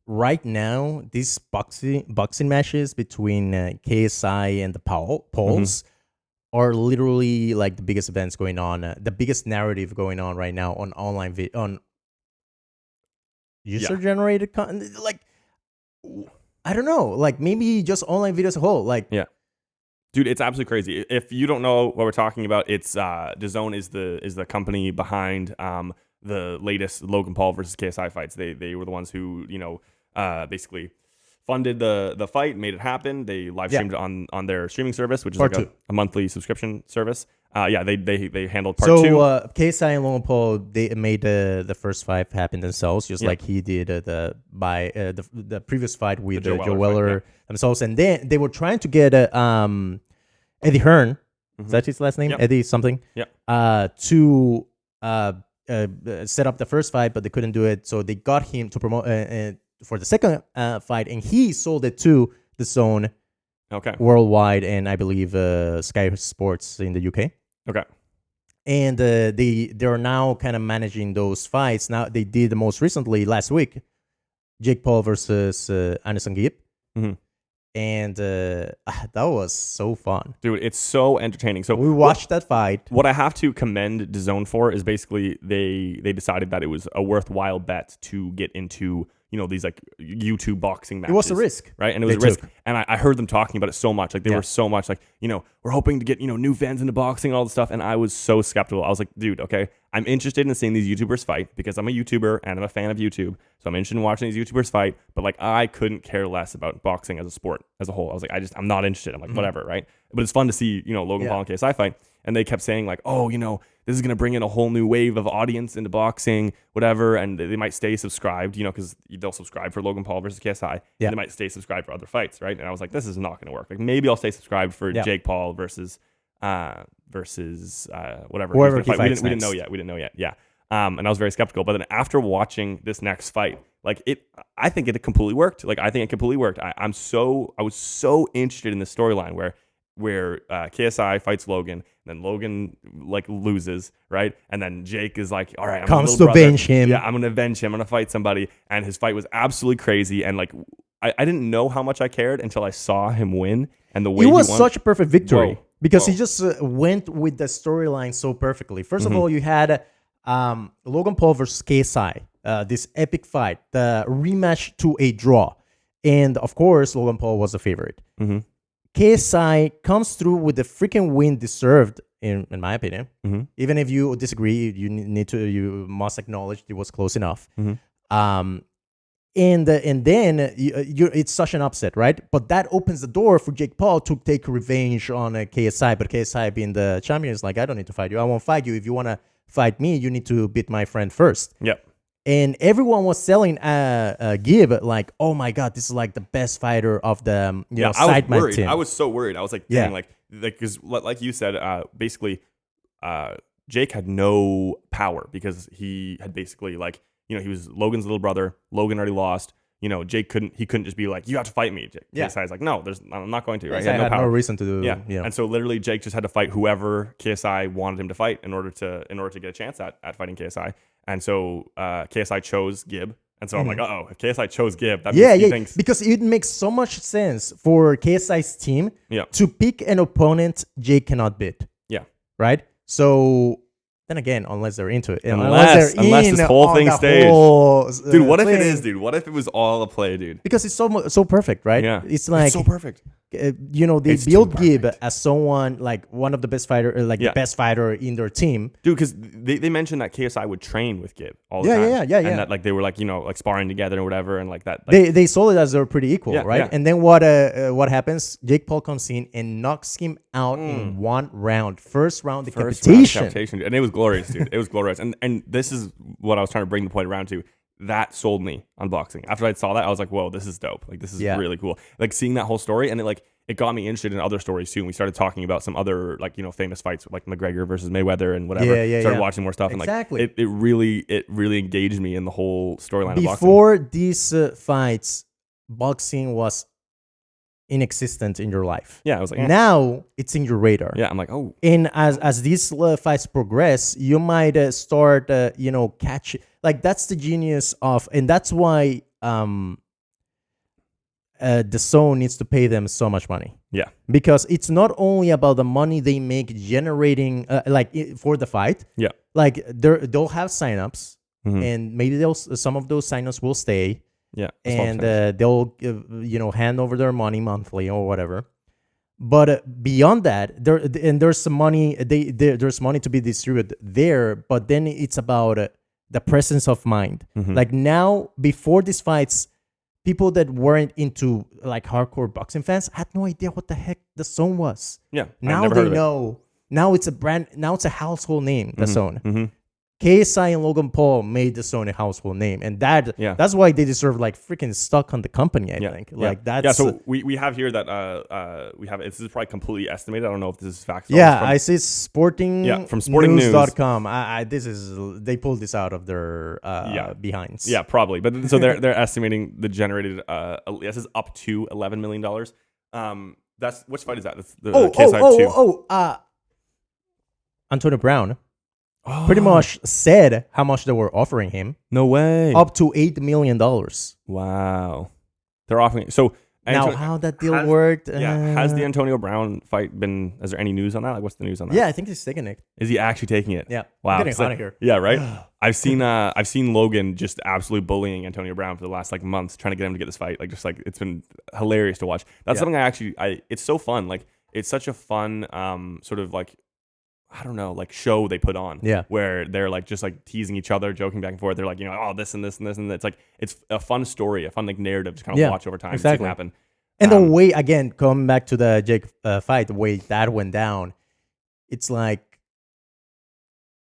right now these boxing matches between KSI and the Pauls are literally like the biggest events going on, the biggest narrative going on right now on online on user generated content. Like, I don't know, like maybe just online videos as a whole. Like,
yeah, dude, it's absolutely crazy. If you don't know what we're talking about, it's DAZN is the company behind the latest Logan Paul versus KSI fights. They were the ones who basically funded the fight, made it happen. They live streamed it on their streaming service, which is like a monthly subscription service. They handled part two.
So KSI and Logan Paul, they made the first fight happen themselves, just like he did the previous fight with Joe Weller themselves, and then they were trying to get Eddie Hearn. Is that his last name?
Yep.
Eddie something.
Yeah.
To set up the first fight, but they couldn't do it, so they got him to promote for the second fight, and he sold it to DAZN.
Okay.
Worldwide, and I believe Sky Sports in the UK.
Okay.
And they are now kind of managing those fights. Now they did the most recently last week, Jake Paul versus Anderson Gibb. And that was so fun.
Dude, it's so entertaining. So
we watched that fight.
What I have to commend DAZN for is basically they decided that it was a worthwhile bet to get into these like YouTube boxing matches.
It was a risk,
right? And it was a risk. And I heard them talking about it so much. Like they were so much like, we're hoping to get, new fans into boxing and all this stuff. And I was so skeptical. I was like, dude, okay, I'm interested in seeing these YouTubers fight because I'm a YouTuber and I'm a fan of YouTube. So I'm interested in watching these YouTubers fight. But like, I couldn't care less about boxing as a sport as a whole. I was like, I'm not interested. I'm like, whatever, right? But it's fun to see, Logan Paul and KSI fight. And they kept saying like, oh, this is going to bring in a whole new wave of audience into boxing, whatever. And they might stay subscribed, because they'll subscribe for Logan Paul versus KSI. Yeah. And they might stay subscribed for other fights, right? And I was like, this is not going to work. Like maybe I'll stay subscribed for Jake Paul versus whatever.
Whoever he
fight.
fights
We didn't know yet. Yeah. And I was very skeptical. But then after watching this next fight, like I think it completely worked. Like I think it completely worked. I was so interested in the storyline where KSI fights Logan, and then Logan like loses, right? And then Jake is like, all right,
comes to avenge him.
Yeah, I'm gonna avenge him. I'm gonna fight somebody. And his fight was absolutely crazy. And like, I didn't know how much I cared until I saw him win. And the way he won.
Such a perfect victory because he just went with the storyline so perfectly. First of all, you had Logan Paul versus KSI, this epic fight, the rematch to a draw, and of course, Logan Paul was the favorite. KSI comes through with the freaking win deserved, in my opinion. Even if you disagree, you must acknowledge it was close enough. And then it's such an upset, right? But that opens the door for Jake Paul to take revenge on KSI. But KSI, being the champion, is like, I don't need to fight you. I won't fight you. If you want to fight me, you need to beat my friend first.
Yep.
And everyone was selling Gibb like, oh my God, this is like the best fighter of the sideman team.
I was so worried. I was like, dang, like because like you said, basically, Jake had no power because he had basically like, he was Logan's little brother. Logan already lost. Jake couldn't just be like, you have to fight me. KSI's like, no, I'm not going to. Right?
He had no reason to do.
Yeah. And so literally Jake just had to fight whoever KSI wanted him to fight in order to get a chance at fighting KSI. And so KSI chose Gibb. And so I'm like, if KSI chose Gibb, that means he thinks...
because it makes so much sense for KSI's team to pick an opponent Jake cannot beat.
Yeah.
Right? So... Then again, unless they're into it.
Unless this whole thing stays. Dude, what if it is, dude? What if it was all a play, dude?
Because it's so perfect, right?
Yeah.
It's like...
It's so perfect.
They
It's
built
too
Gib
perfect.
as someone like one of the best fighter, the best fighter in their team.
Dude, because they mentioned that KSI would train with Gib all the
Yeah,
time.
yeah.
And that like they were like like sparring together or whatever, and like that. Like,
They sold it as they're pretty equal,
Yeah,
right?
yeah.
And then what happens? Jake Paul comes in and knocks him out in one round, first round decapitation.
And it was glorious, dude. It was glorious. And this is what I was trying to bring the point around to. That sold me on boxing. After I saw that, I was like, whoa, this is dope. Like, this is really cool. Like, seeing that whole story, and it got me interested in other stories too. And we started talking about some other famous fights, like McGregor versus Mayweather and whatever. Started watching more stuff,
Exactly.
and like it really engaged me in the whole storyline of boxing.
Before these fights, boxing was inexistent in your life.
Yeah, I was like,
now it's in your radar.
yeah, I'm like, oh,
And as these fights progress, you might start, catch. Like, that's the genius of, and that's why DAZN needs to pay them so much money.
yeah,
Because it's not only about the money they make generating, for the fight.
yeah,
Like, they'll have signups,
Mhm.
and maybe some of those signups will stay,
yeah,
and they'll hand over their money monthly or whatever. But beyond that, there's some money. There's money to be distributed there. But then it's about the presence of mind.
Mhm.
Like, now, before these fights, people that weren't into like hardcore boxing fans had no idea what the heck the DAZN was.
yeah. I've
Now
never
they
heard of it.
know. Now it's a brand. Now it's a household name. The DAZN.
Mhm.
KSI and Logan Paul made the DAZN a household name, and that's why they deserve like freaking stock on the company. I think like that's
So we have here that we have this is probably completely estimated. I don't know if this is facts.
I see sporting
from sportingnews.com.
They pulled this out of their behinds.
Yeah, probably. But so they're estimating the generated this is up to $11 million. That's which fight is that? That's the KSI 2.
Antonio Brown pretty much said how much they were offering him.
No way.
Up to $8 million.
Wow. They're offering. So
now, how that deal worked?
Has the Antonio Brown fight been? Is there any news on that? Like, what's the news on that?
Yeah, I think he's taking it.
Is he actually taking it?
Yeah.
Wow.
I'm getting out of here.
Yeah. Right. I've seen Logan just absolutely bullying Antonio Brown for the last months, trying to get him to get this fight. Like, just it's been hilarious to watch. That's something it's so fun. Like, it's such a fun sort of I don't know, show they put on.
Yeah.
Where they're just teasing each other, joking back and forth. They're like, oh, this and this and this. And it's a fun story, a fun narrative to kind of watch over time and see what happen.
And the way, again, coming back to the Jake fight, the way that went down, it's like,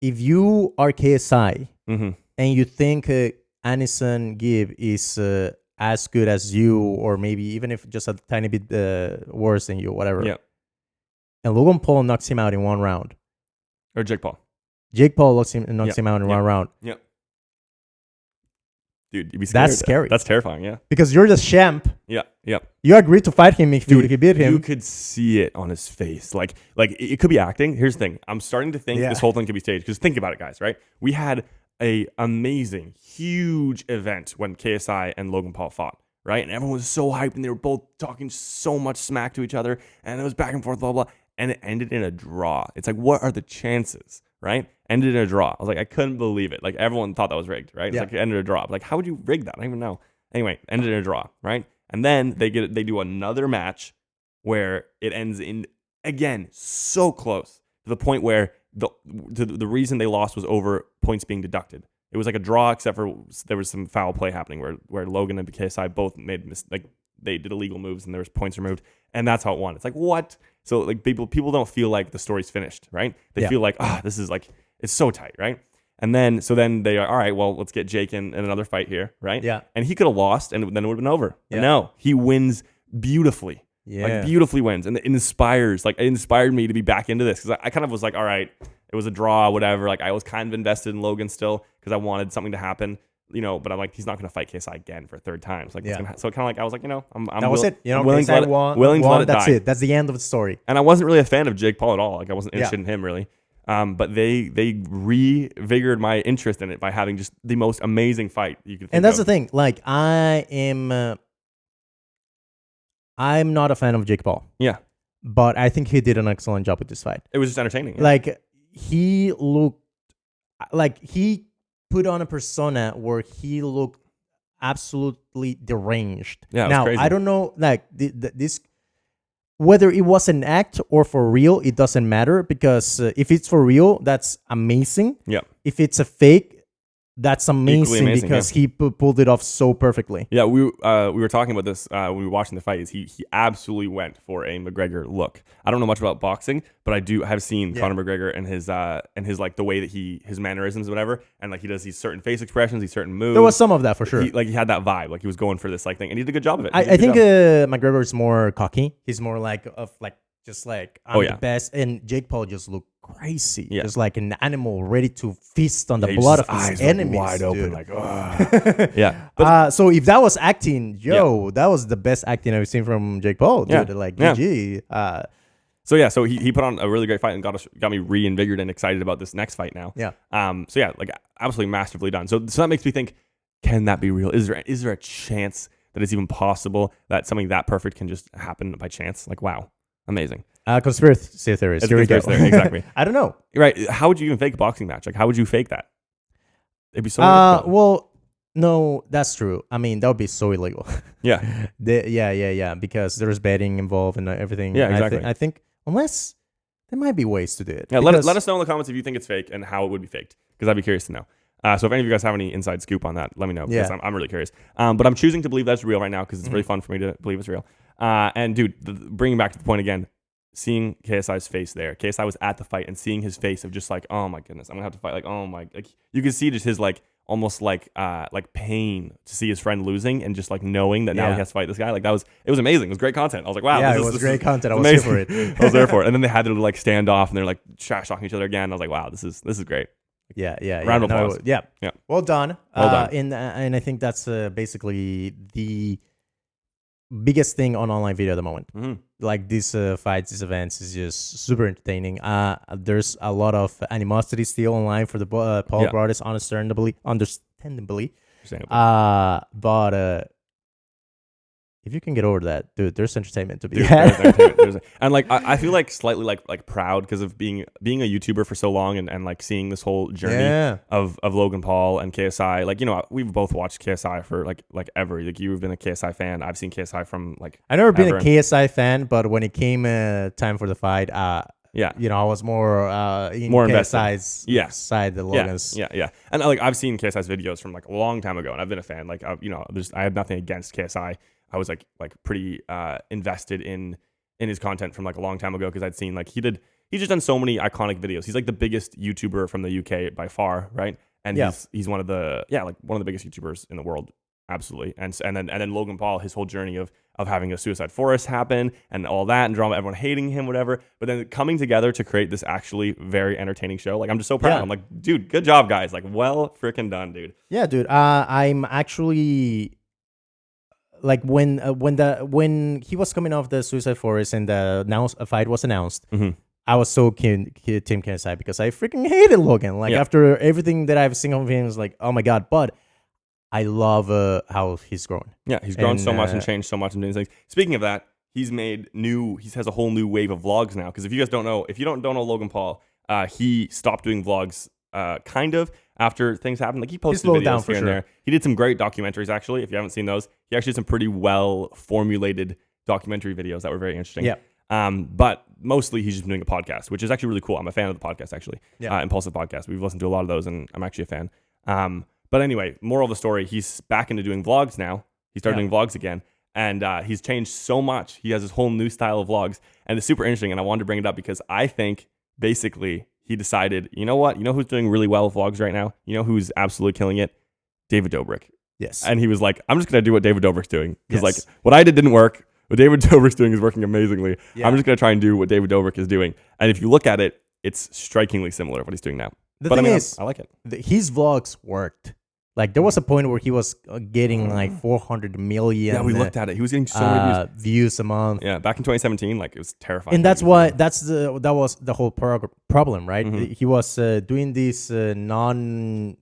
if you are KSI
Mm-hmm.
and you think Anderson Gib is as good as you, or maybe even if just a tiny bit worse than you, whatever.
Yeah.
And Logan Paul knocks him out in one round.
Or Jake Paul.
Jake Paul knocks him out in one round.
Yep. Dude, you'd be scared.
That's scary.
That's terrifying, yeah.
Because you're the champ.
Yeah, yep.
You agreed to fight him if you beat him.
You could see it on his face. Like it could be acting. Here's the thing. I'm starting to think this whole thing could be staged. Because think about it, guys, right? We had a amazing, huge event when KSI and Logan Paul fought, right? And everyone was so hyped, and they were both talking so much smack to each other, and it was back and forth, blah, blah, and it ended in a draw. It's like, what are the chances, right? Ended in a draw. I was like, I couldn't believe it. Like, everyone thought that was rigged, right? It's like, it ended in a draw. Like, how would you rig that? I don't even know. Anyway, ended in a draw, right? And then they do another match where it ends in, again, so close to the point where the reason they lost was over points being deducted. It was like a draw, except for there was some foul play happening where Logan and KSI both made they did illegal moves and there was points removed, and that's how it won. It's like, what? So people don't feel like the story's finished, right? They feel like, this is it's so tight, right? And then they are, all right, well, let's get Jake in another fight here, right?
Yeah.
And he could have lost, and then it would have been over.
Yeah.
And no, he wins beautifully.
Yeah.
Beautifully wins, and it inspired me to be back into this, because I kind of was like, all right, it was a draw, whatever. Like, I was kind of invested in Logan still because I wanted something to happen, but I'm like, he's not going to fight KSI again for a third time. So so kind of like, I was like, I'm
that was it.
willing to let it, willing to let it die.
That's it. That's the end of the story.
And I wasn't really a fan of Jake Paul at all. Like, I wasn't interested in him really. But they revigorated my interest in it by having just the most amazing fight you could think of.
And that's the thing. Like, I'm not a fan of Jake Paul.
Yeah.
But I think he did an excellent job with this fight.
It was just entertaining. Yeah.
Like, he looked like he put on a persona where he looked absolutely deranged.
Yeah, it was
now,
crazy.
I don't know, like, this whether it was an act or for real, it doesn't matter, because if it's for real, that's amazing.
Yeah.
If it's a fake, that's amazing,
amazing,
because he pulled it off so perfectly.
Yeah, we were talking about this when we were watching the fight. He absolutely went for a McGregor look. I don't know much about boxing, but I have seen Conor McGregor and his like the way that his mannerisms or whatever, and like he does these certain face expressions, these certain moves.
There was some of that for sure.
He had that vibe, like he was going for this like thing, and he did a good job of it.
I think McGregor is more cocky. He's more like just like I'm the best, and Jake Paul just looked crazy, just like an animal ready to feast on the blood of his enemies,
wide open,
dude.
like yeah. But,
so if that was acting, that was the best acting I've seen from Jake Paul, dude. Like GG.
So he put on a really great fight and got me reinvigorated and excited about this next fight now.
Yeah.
So yeah, like absolutely masterfully done. So that makes me think, can that be real? Is there a chance that it's even possible that something that perfect can just happen by chance? Like, wow. Amazing.
Conspiracy theories. Here we go.
Exactly.
I don't know.
Right. How would you even fake a boxing match? Like, how would you fake that? It'd be so
well, no, that's true. I mean, that would be so illegal.
Yeah.
Yeah. Because there's betting involved and everything.
Yeah, exactly.
I think unless there might be ways to do it.
Yeah. Let us know in the comments if you think it's fake and how it would be faked, because I'd be curious to know. So if any of you guys have any inside scoop on that, let me know, because I'm really curious. But I'm choosing to believe that's real right now because it's really fun for me to believe it's real. And dude, bringing back to the point again, seeing KSI's face there. KSI was at the fight and seeing his face of just like, oh my goodness, I'm gonna have to fight. Like, oh my, like you could see just his like almost like pain to see his friend losing and just like knowing that now he has to fight this guy. Like it was amazing. It was great content. I was like, wow,
it was great content. I was here for it.
I was there for it. And then they had to like stand off and they're like trash talking each other again. I was like, wow, this is great.
Yeah.
Round of applause.
Yeah. Well done.
Well done.
And I think that's basically the biggest thing on online video at the moment. Like these fights, these events is just super entertaining. There's a lot of animosity still online for the Paul brothers, understandably. But if you can get over that, dude, there's entertainment to be had.
And like I feel like slightly like proud because of being a YouTuber for so long and like seeing this whole journey of Logan Paul and KSI. Like, you know, we've both watched KSI for like ever. Like you've been a KSI fan. I've seen KSI from like
I've never been a KSI fan, but when it came time for the fight, you know, I was more KSI's side than Logan's.
Yeah. And like I've seen KSI's videos from like a long time ago, and I've been a fan. Like I have nothing against KSI. I was like pretty invested in his content from like a long time ago because I'd seen like he's just done so many iconic videos. He's like the biggest YouTuber from the UK by far, right? And he's one of the biggest YouTubers in the world, absolutely. And then Logan Paul, his whole journey of having a suicide forest happen and all that and drama, everyone hating him, whatever. But then coming together to create this actually very entertaining show. Like I'm just so proud. I'm like, dude, good job, guys. Like well freaking done, dude.
Yeah, dude. I'm actually. Like when he was coming off the suicide forest and the fight was announced, I was so Team KSI because I freaking hated Logan. Like after everything that I've seen of him, it's like, oh my god. But I love how he's grown. Yeah,
he's grown so much and changed so much and doing things. Speaking of that, he has a whole new wave of vlogs now. Because if you guys don't know, Logan Paul, he stopped doing vlogs kind of after things happened. Like he posted videos here and there. He did some great documentaries actually. If you haven't seen those, he actually did some pretty well formulated documentary videos that were very interesting. Yeah. But mostly he's just doing a podcast, which is actually really cool. I'm a fan of the podcast actually. Yeah. Impulsive Podcast. We've listened to a lot of those and I'm actually a fan. But anyway, moral of the story, he's back into doing vlogs now. He started doing vlogs again. And he's changed so much. He has this whole new style of vlogs. And it's super interesting. And I wanted to bring it up because I think basically he decided, you know what? You know who's doing really well with vlogs right now? You know who's absolutely killing it? David Dobrik.
Yes.
And he was like, I'm just going to do what David Dobrik's doing. Because like what I did didn't work. What David Dobrik's doing is working amazingly. Yeah. I'm just going to try and do what David Dobrik is doing. And if you look at it, it's strikingly similar to what he's doing now.
The thing is,
I like it.
His vlogs worked. Like there was a point where he was getting like 400 million.
Yeah, we looked at it. He was getting so many
views a month.
Yeah, back in 2017, like it was terrifying.
And that's why that was the whole problem, right? Mm-hmm. He was doing this non-great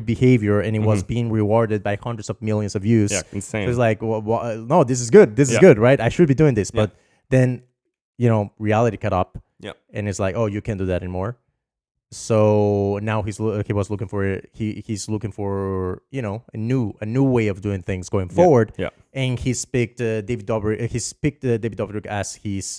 behavior, and it was being rewarded by hundreds of millions of views.
Yeah, insane.
So it's like, no, this is good. This is good, right? I should be doing this. But then, reality caught up.
Yeah,
and it's like, oh, you can't do that anymore. So now he was looking for he's looking for a new way of doing things going forward.
Yeah.
And he's picked David Dobrik. He's picked David Dobrik as his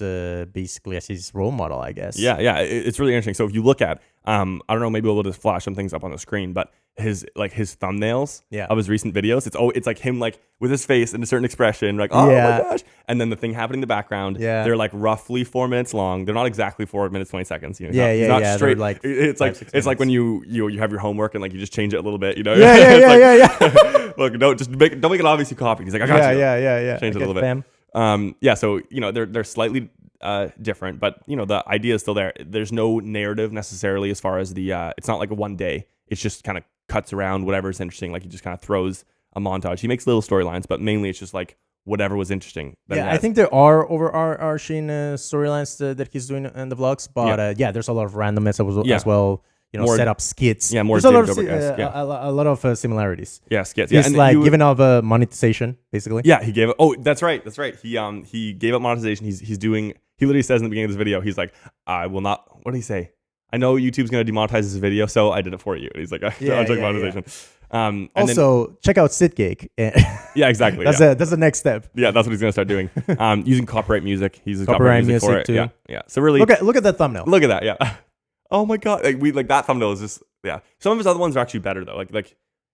basically as his role model, I guess.
Yeah. It's really interesting. So if you look at, I don't know, maybe we'll just flash some things up on the screen, but his thumbnails of his recent videos, it's like him like with his face and a certain expression, like oh my gosh, and then the thing happening in the background. Yeah. They're like roughly 4 minutes long. They're not exactly 4 minutes 20 seconds. He's not straight.
Like
it's like when you have your homework and like you just change it a little bit.
Yeah.
Look, don't make it obvious you copied. He's like, I got you.
Yeah.
Change it a little bit. So they're slightly different, but the idea is still there. There's no narrative necessarily as far as the it's not like a one day. It's just kind of cuts around whatever's interesting. Like he just kind of throws a montage. He makes little storylines, but mainly it's just like whatever was interesting.
I think there are overarching storylines that he's doing in the vlogs, but there's a lot of randomness as well. More set up skits.
Yeah, more.
There's a lot of similarities.
Yeah, skits.
He's giving up monetization basically.
Yeah, he gave it. Oh, that's right. He gave up monetization. He's doing. He literally says in the beginning of this video, he's like, I will not. What did he say? I know YouTube's going to demonetize this video, so I did it for you. And he's like, I'll take monetization. And
also, check out SitGeek.
Yeah, exactly.
That's the next step.
Yeah, that's what he's going to start doing. Using copyright music. He uses
copyright
music for it.
too.
Yeah. So really,
look at that thumbnail.
Look at that. Yeah. Oh my god. Like that thumbnail is just Some of his other ones are actually better though.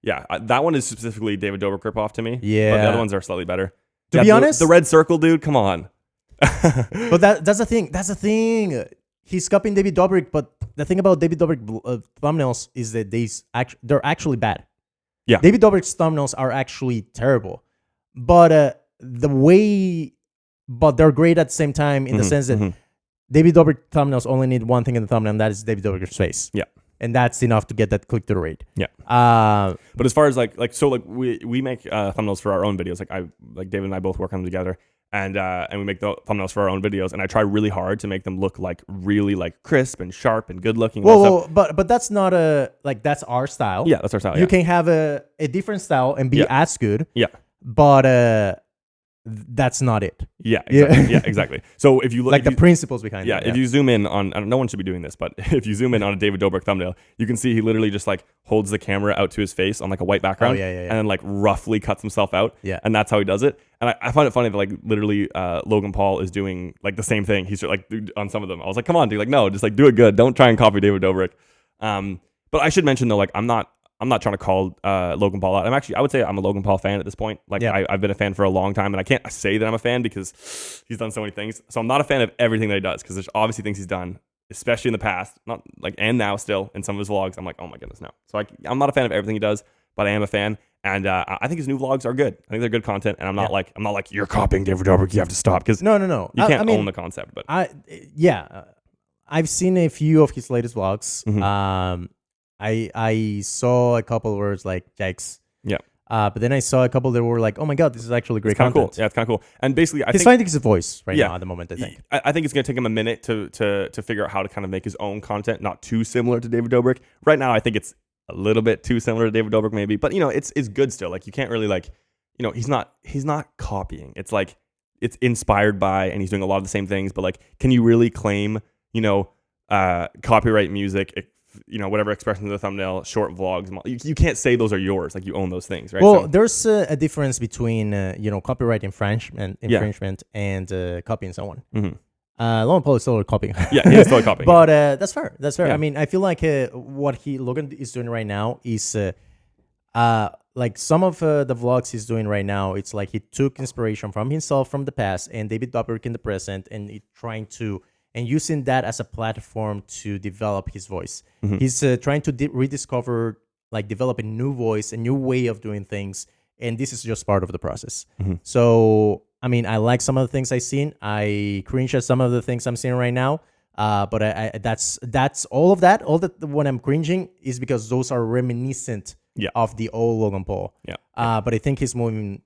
That one is specifically David Dobrik ripoff to me.
Yeah.
But the other ones are slightly better.
To be honest,
the red circle, dude. Come on.
But that's the thing. That's the thing. He's copying David Dobrik, but the thing about David Dobrik thumbnails is that they're actually bad.
Yeah.
David Dobrik's thumbnails are actually terrible, but they're great at the same time in the sense that David Dobrik thumbnails only need one thing in the thumbnail, and that is David Dobrik's face.
Yeah.
And that's enough to get that click-through rate.
Yeah. But as far as we make thumbnails for our own videos. Like David and I both work on them together. And we make the thumbnails for our own videos, and I try really hard to make them look like really like crisp and sharp and good looking.
Well, but that's not that's our style.
Yeah, that's our style.
You can have a different style and be as good.
Yeah.
But that's not it.
Yeah, exactly. Yeah, exactly. So if you look
the principles behind it.
If you zoom in on, no one should be doing this, but if you zoom in on a David Dobrik thumbnail, you can see he literally just like holds the camera out to his face on like a white background, and then like roughly cuts himself out.
Yeah,
and that's how he does it. And I find it funny that like literally Logan Paul is doing like the same thing. He's like on some of them. I was like, come on, dude. Like, no, just like do it good. Don't try and copy David Dobrik. But I should mention though, like I'm not trying to call Logan Paul out. I would say I'm a Logan Paul fan at this point. I've been a fan for a long time, and I can't say that I'm a fan because he's done so many things. So I'm not a fan of everything that he does because there's obviously things he's done, especially in the past, not like and now still in some of his vlogs. I'm like, oh my goodness, no. So I'm not a fan of everything he does, but I am a fan, and I think his new vlogs are good. I think they're good content, and I'm not like you're copying David Dobrik, you have to stop because
no,
you can't own the concept. But
I've seen a few of his latest vlogs.
Mm-hmm.
I saw a couple where it's like, yikes.
Yeah.
But then I saw a couple that were like, oh my god, this is actually great content.
Cool. Yeah, it's kind of cool. And basically,
he's finding his voice now at the moment. I think.
I think it's going to take him a minute to figure out how to kind of make his own content, not too similar to David Dobrik. Right now, I think it's a little bit too similar to David Dobrik, maybe. But it's good still. Like you can't really he's not copying. It's like it's inspired by, and he's doing a lot of the same things. But like, can you really claim copyright music? Whatever expression in the thumbnail, short vlogs, you can't say those are yours. Like you own those things, right?
Well, there's a difference between copyright infringement and copying someone.
Mm-hmm.
Logan Paul is still copying.
Yeah, he's still copying.
But that's fair. Yeah.
I
mean, I feel like what Logan is doing right now is like some of the vlogs he's doing right now. It's like he took inspiration from himself from the past and David Dobrik in the present, and trying to. And using that as a platform to develop his voice. Mm-hmm. He's trying to rediscover, develop a new voice, a new way of doing things. And this is just part of the process. Mm-hmm. So, I mean, I like some of the things I've seen. I cringe at some of the things I'm seeing right now. But that's all of that. All that when I'm cringing is because those are reminiscent of the old Logan Paul.
Yeah.
But I think he's moving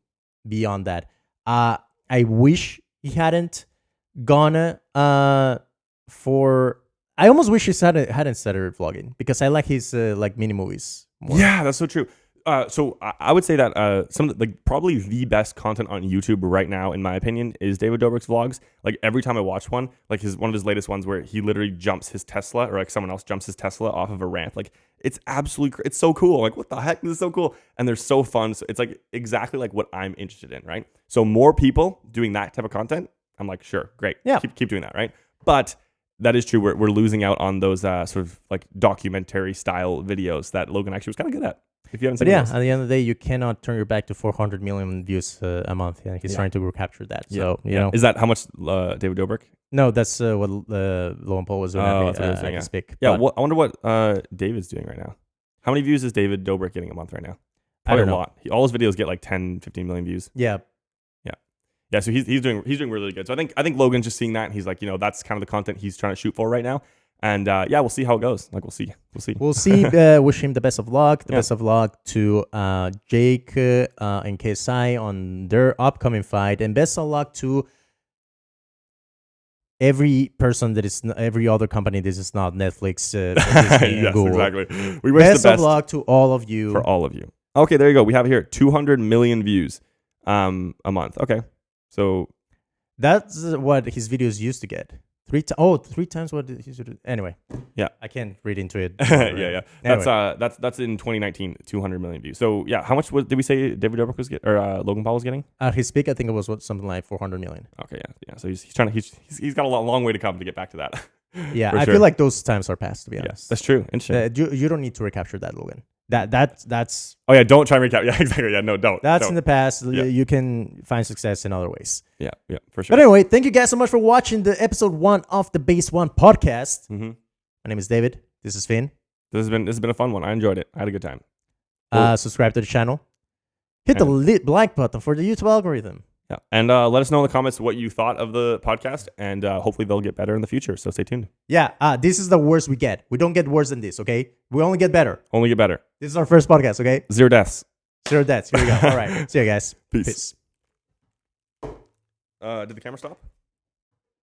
beyond that. I wish he hadn't gone for. I almost wish he hadn't started vlogging because I like his mini movies more.
Yeah, that's so true. So I would say that probably the best content on YouTube right now, in my opinion, is David Dobrik's vlogs. Like every time I watch one, like one of his latest ones where he literally jumps his Tesla, or like someone else jumps his Tesla off of a ramp. Like it's it's so cool. Like what the heck? This is so cool, and they're so fun. So it's like exactly like what I'm interested in, right? So more people doing that type of content, I'm like, sure, great,
yeah,
keep doing that, right? But that is true. We're losing out on those sort of like documentary style videos that Logan actually was kind of good at. If you haven't seen
at the end of the day, you cannot turn your back to 400 million views a month. Yeah, he's trying to recapture that. So you know,
is that how much David Dobrik?
No, that's what Logan Paul was doing.
That's what I was saying, yeah. I wonder what David's doing right now. How many views is David Dobrik getting a month right now? Probably a lot. All his videos get like 10, 15 million views.
Yeah.
So he's doing really good. So I think Logan's just seeing that, and he's like, that's kind of the content he's trying to shoot for right now. And we'll see how it goes. Like we'll see.
Wish him the best of luck. Best of luck to Jake and KSI on their upcoming fight, and best of luck to every person every other company. This is not Netflix.
Yes, Google. Exactly. We wish
best
the best
of luck to all of you.
For all of you. Okay, there you go. We have here 200 million views a month. Okay, so
that's what his videos used to get. 3 times what he used to do. Anyway,
yeah,
I can't read into it.
yeah.
Anyway.
That's in 2019, 200 million views. So yeah, how much did we say David Dobrik was getting, or Logan Paul was getting?
At his peak, I think it was something like 400 million.
Okay, yeah. So he's trying to he's got a long way to come to get back to that.
Yeah, I feel like those times are past, to be honest.
Yeah, that's true. Interesting.
You don't need to recapture that, Logan. That's.
Oh yeah, don't try and recap. Yeah, exactly. Yeah, no, don't.
That's in the past. Yeah. You can find success in other ways.
Yeah, for sure.
But anyway, thank you guys so much for watching the episode 1 of the Base1 Podcast.
Mm-hmm.
My name is David. This is Finn.
This has been a fun one. I enjoyed it. I had a good time.
Subscribe to the channel. Hit the like button for the YouTube algorithm.
Yeah, and let us know in the comments what you thought of the podcast, and hopefully they'll get better in the future. So stay tuned.
Yeah, this is the worst we get. We don't get worse than this, okay? We only get better.
Only get better.
This is our first podcast, okay?
0 deaths.
0 deaths. Here we go. All right. See you guys.
Peace. Did the camera stop?